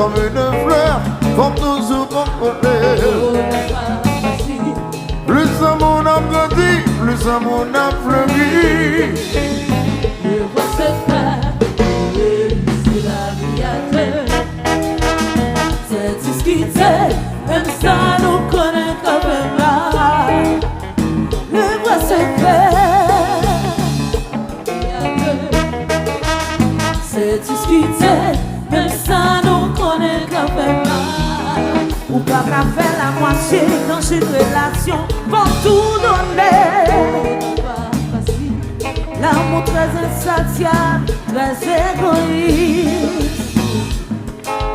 comme une fleur, comme toujours comporter. Plus mon âme grandit, plus mon âme fleurit. Le voix se fait, c'est la vie à deux. C'est tout ce qui t'aide, même ça nous connaît quand même là. Le voix se fait, c'est tout ce qui t'aide, même ça nous connaît quand même là. Ou pas qu'à faire la moitié dans une relation pour tout donner. L'amour très insatiable, très égoïste.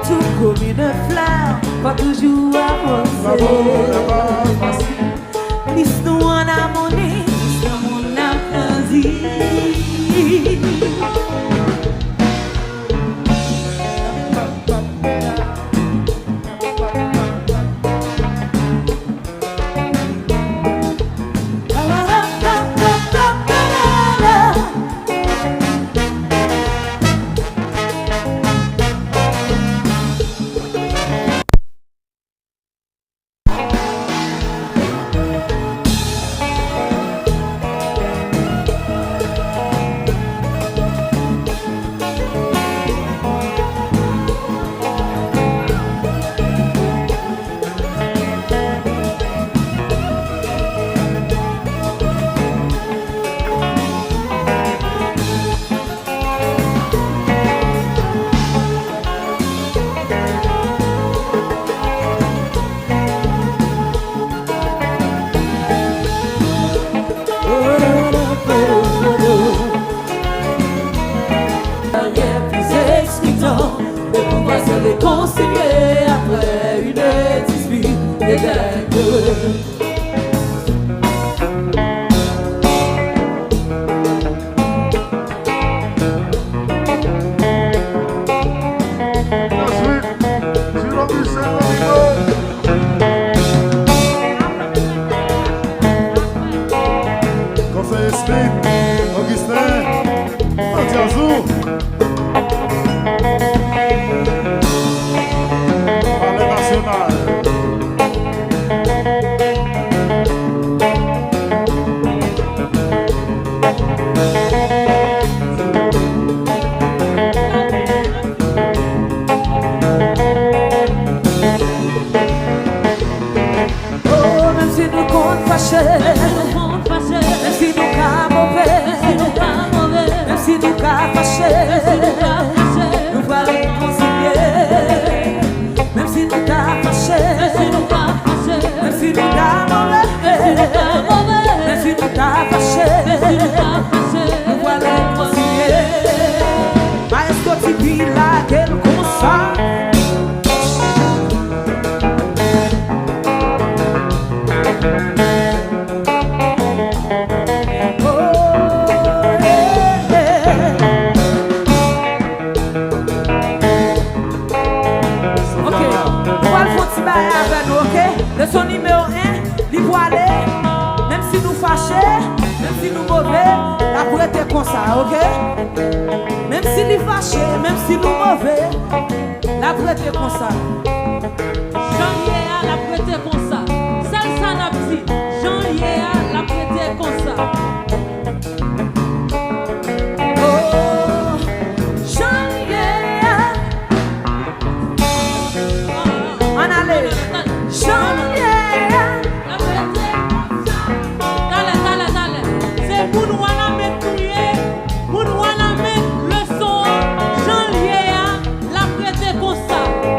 Tout comme une fleur, pas toujours arrosée. Lisse-nous en harmonie, sans mon applaudit. Réconcilier après une dispute et Conseil Esprit, Augustin, Antiazou. même si nous cas mauvais, même si nous cas fâchés, nous va réconcilier. Même si nous cas fâchés, même si nous cas mauvais, même si nous cas fâchés, nous va réconcilier. Mais est-ce que tu vis là qu'elle consent? Son numéro 1, il va aller, même si nous fâchés, même si nous mauvais, la prête est comme ça, ok? Même si nous fâchés, même si nous mauvais, la prête est comme ça. Jean-Lié la prête est comme ça. Salsa n'a dit, Jean-Lié la prête est comme ça.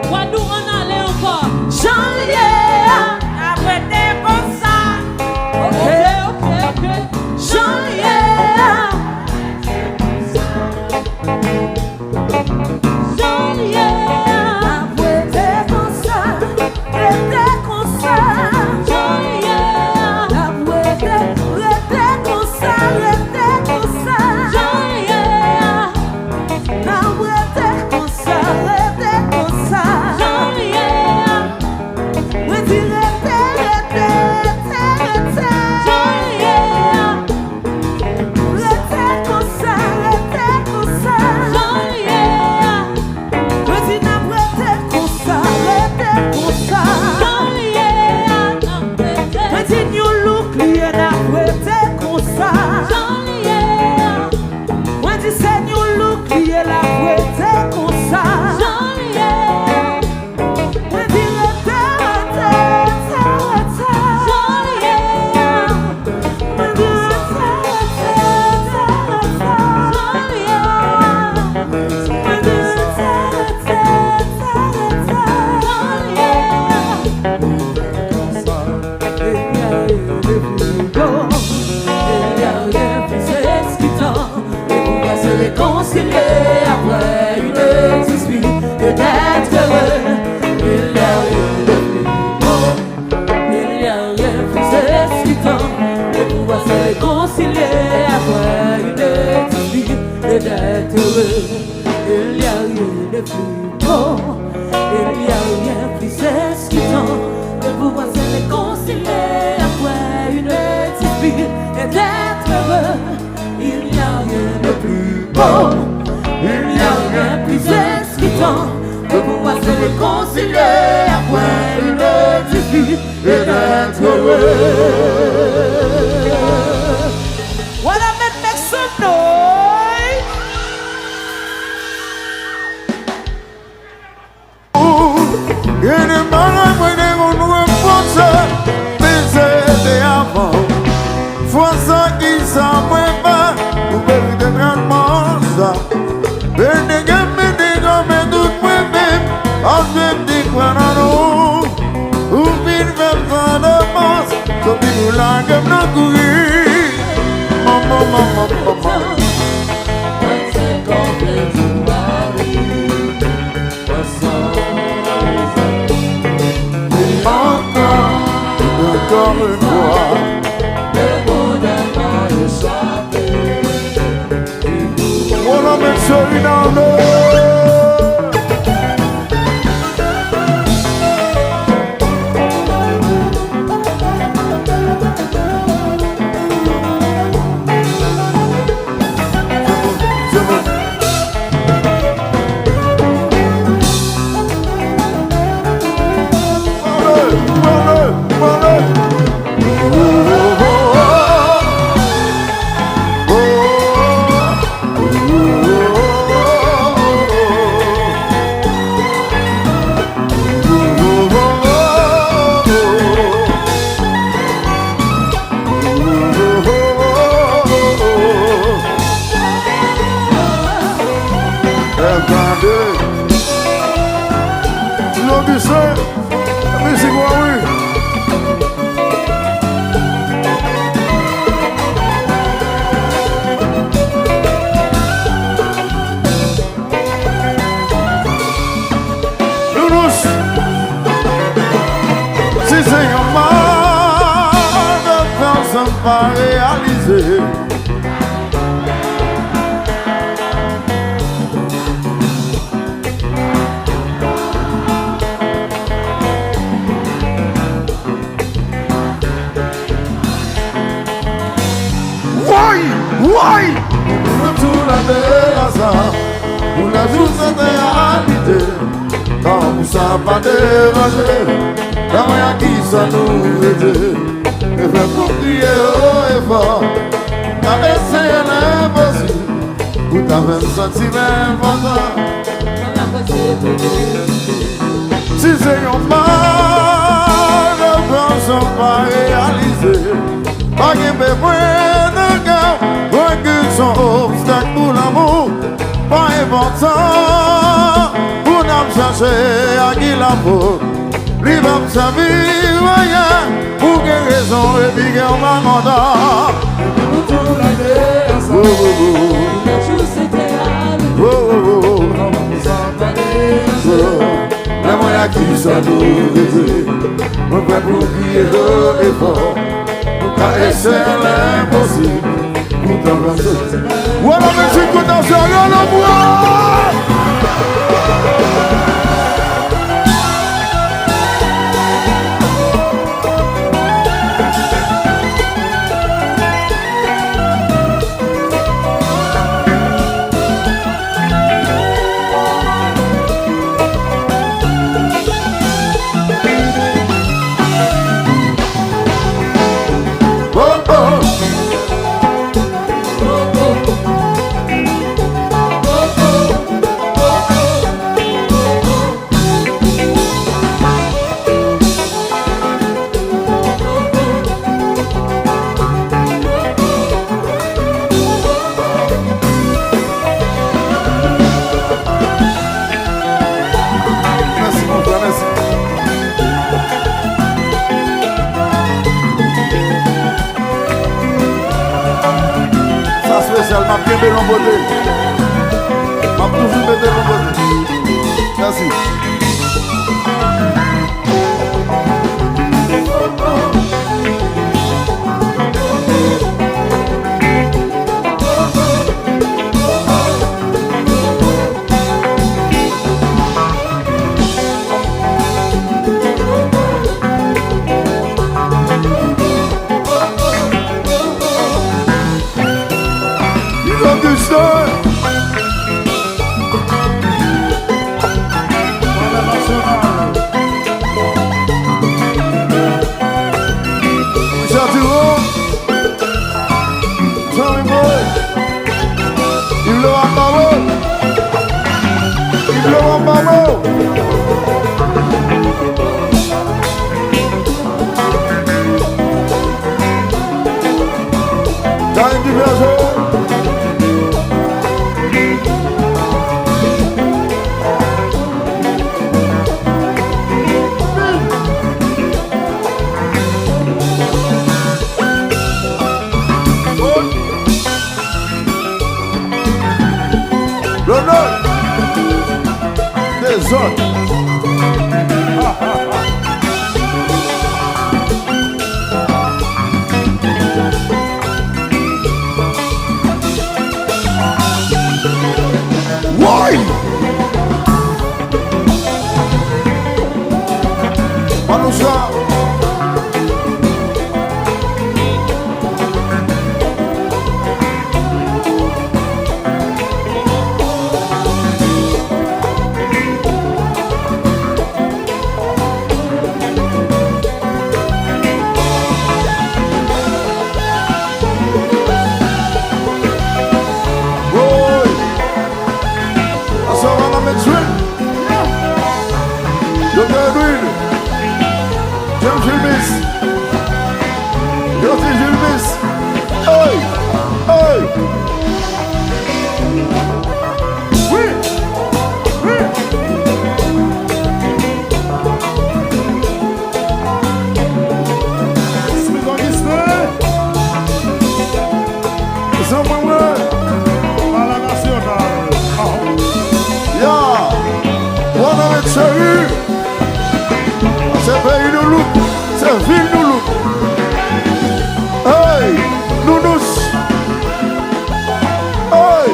What do beau. Il n'y a rien plus excitant que pouvoir se réconcilier après une dispute et d'être heureux. Wanna make some noise? Et les malins vont nous reposer, mais c'était avant. Fois ça qui s'en pas, vous pouvez être grandement ça. Mais des gamins, mais tout moi-même, en fait, des croix ou vite faire ça de pense, comme nous la gamme n'a courir. Maman. Encore une fois, le bonheur échappé. On a mis sur une arme. Pas réalisé. Oui, tout la terre, pour la journée de réalité, quand vous ça pas dérangé, quand il y a qui ça nous aide. Et faire pour crier haut et fort, car essayer l'impossible, vous t'avez senti l'important. Si c'est un mal, les plans sont pas réalisés. Pas qu'il peut prendre un gars, vaincu son obstacle pour l'amour. Pas important, pour nous chercher à qui la faute. Lui va me servir rien, pour quelle raison et puis qu'elle m'a mandat. Les moyens qui sont nous on peut pour crier haut et fort, pour caresser l'impossible, pour t'avancer. Voilà, mais je suis content, c'est rien à moi. M'a bien de l'emboté. M'a toujours mis de l'emboté. Merci. Augustin. autres. Oui! Manoucha! C'est pays de loup, c'est ville de loup. Hey, nounous. Hey.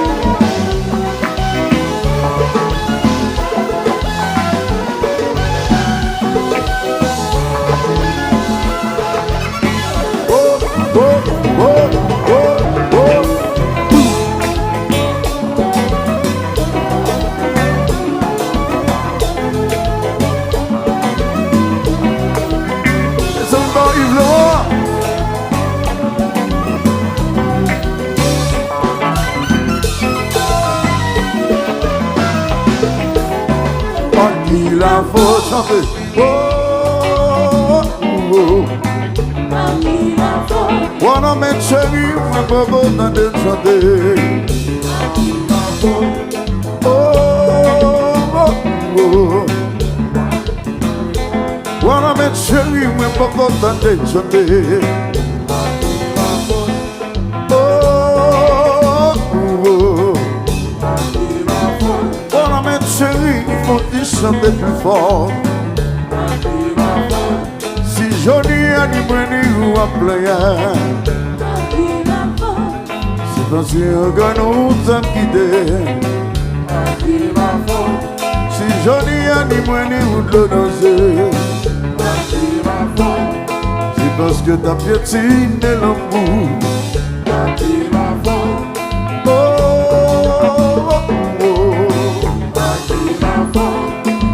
Oh, oh, oh, oh, oh. Il a faut chanter. Oh, oh, oh. Wanna make chérie, moi pas besoin de chanter. Oh, oh, oh. Wanna make chérie, moi pas besoin de chanter. Oh, oh. Wanna make chérie, il faut y chanter plus fort. Si Johnny a dit ou à player, c'est parce que nous sommes quittés. Si Johnny a dit ou de danser, c'est parce que t'as piétiné l'amour.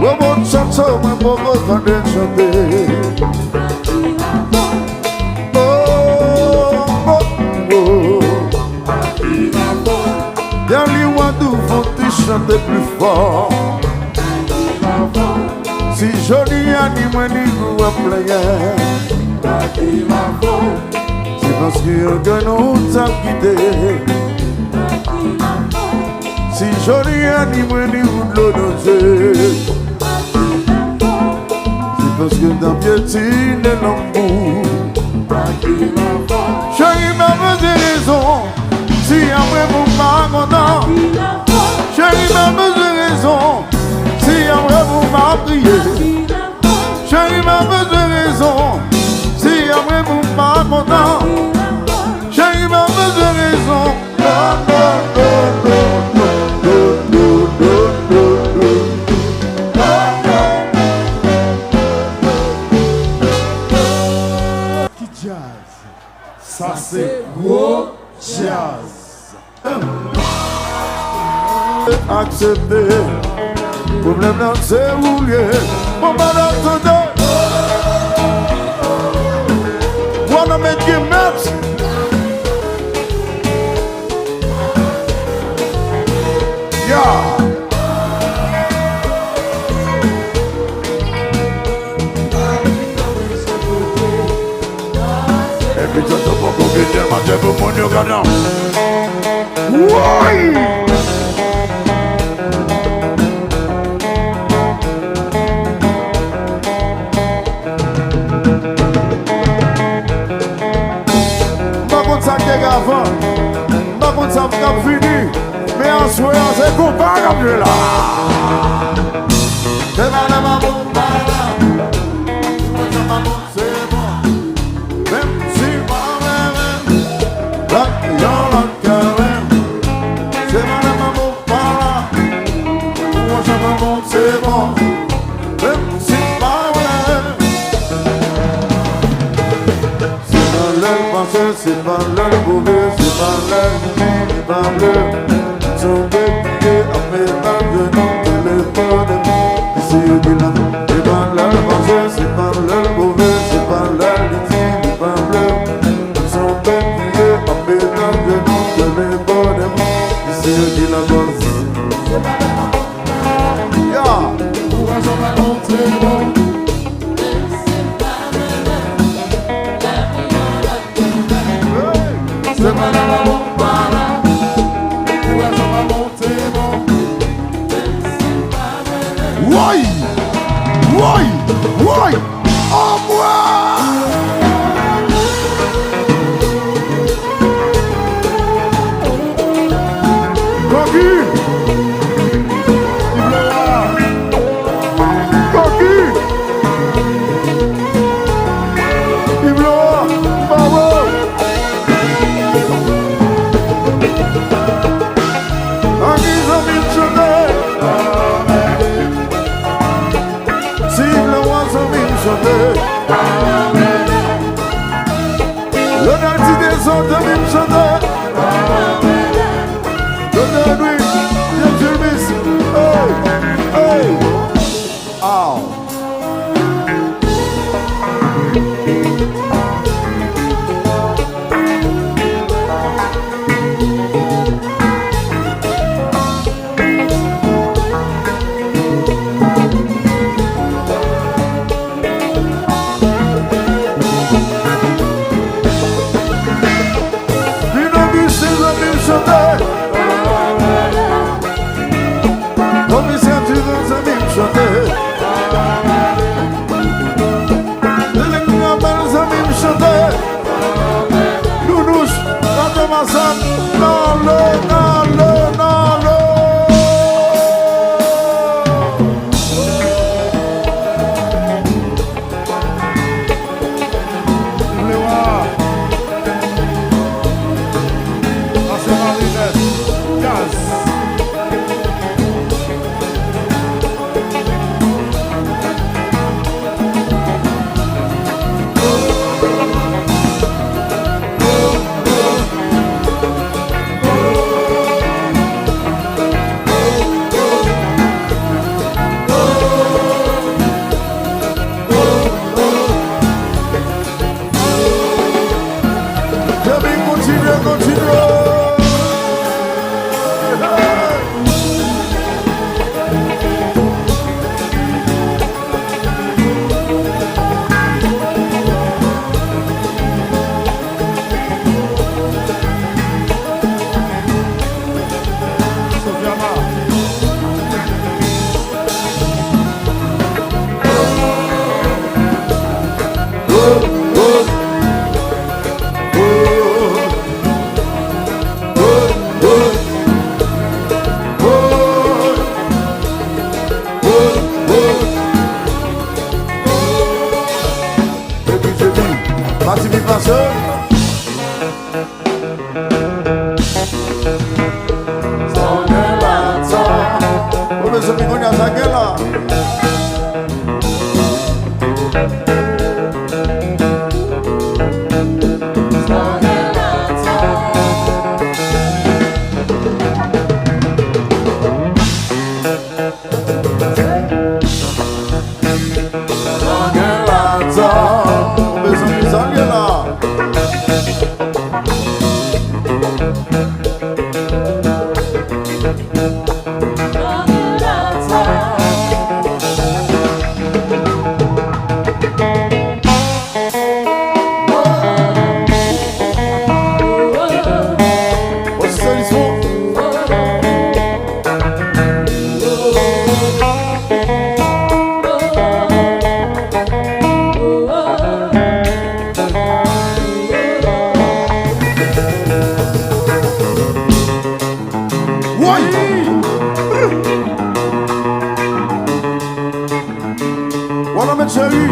Bon chanson, mais pour votre chanter. Oh, oh, oh. Bien les wadou vont chanter plus fort. Si Johnny a dit moi ni vous à player, c'est parce que nous sommes quittés. Si Johnny a dit moi ni vous de l'oser, parce que dans piétine l'amour. Chérie m'a besoin de raison. Si après vous m'avez content. Chérie m'a besoin de raison. Si après vous m'avez prié. Chérie m'a besoin de raison. Si après vous m'avez content. Chérie m'a besoin de raison. Ça c'est gros jazz. Accepter. Problème là c'est rouler. Mon malade today. Wanna make you mad? Yeah. Et puis tout pour qu'on vienne manger pour mon yogadam. Oui. Pas contre ça qui est avant, pas contre ça qui a fini, mais en soi c'est comparable là. C'est pas la maman, c'est bon. Même si moi-même, là, y'en a qu'un même. C'est pas la maman, moi, ça maman, c'est bon. Même si moi-même, c'est pas leur pensée, c'est pas leur mauvais, c'est pas leur nuit, c'est pas leur. Ils sont dépliés à ménage de nos téléphones. C'est pas leur pensée, c'est pas leur mauvais, c'est pas leur litige, c'est pas leur. Ils sont dépliés à ménage de nos téléphones. C'est qui la bosse. Ya, courage en avant, c'est bon. C'est pas la maman, courage en avant, c'est bon. Why? En moi! Cocu! Cocu! Ibloa! Bravo! Anguille, amis, chanter! Le nanti des autres de même chanter. Donne-lui, viens tu le miss. Hey, hey. Ow.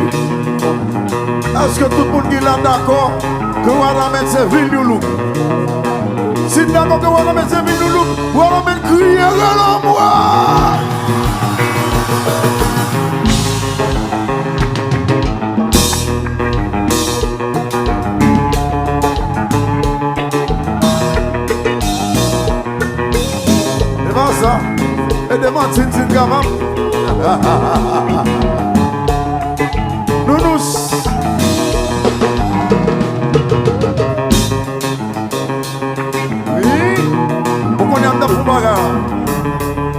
Est-ce que tout le monde qui est là d'accord que Ouaramène c'est ville de loup? Si d'accord que Ouaramène c'est ville de loup, Ouaramène crie à moi. Et ben ça, et des matines, c'est capable. Nounous. Oui, pourquoi on est en train de bagarre?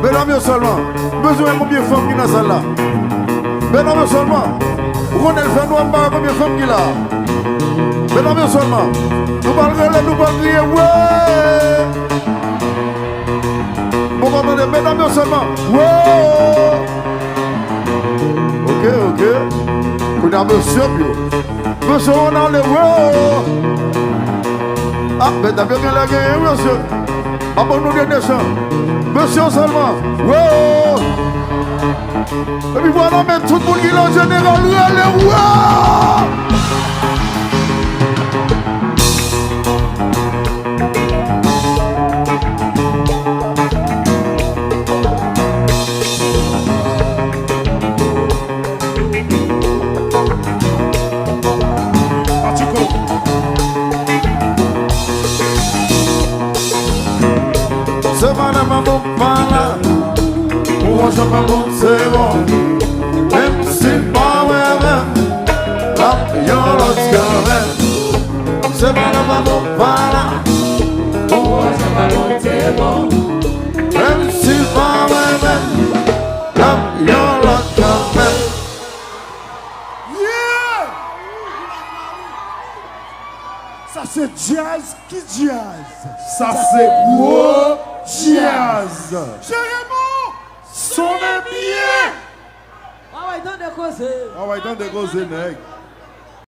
Mesdames seulement, besoin de combien de femmes qui sont dans la salle là? Mesdames seulement, pourquoi on est fait nous en bas combien de femmes qui sont là? Mesdames seulement, nous parlons crier ouais! Bon, attendez, mesdames seulement, ouais! Ok. Vous avez monsieur, monsieur, on a le wow. Ah, mais t'as bien la gueule, monsieur. Ah, bon, nous des nations. Monsieur seulement, wow. Et puis voilà, mais tout le monde qui est en général, le wow. Je pas bon, c'est bon. Même si pas même, là, y'en a quand même. C'est pas bon, voilà. Je pas bon, c'est bon. Même si pas même, là, y'en a quand même. Yeah! Ça c'est jazz qui jazz. Ça c'est gros jazz. Son est bien. Ah ouais, dans des causes. Ah ouais, dans des gros nègres.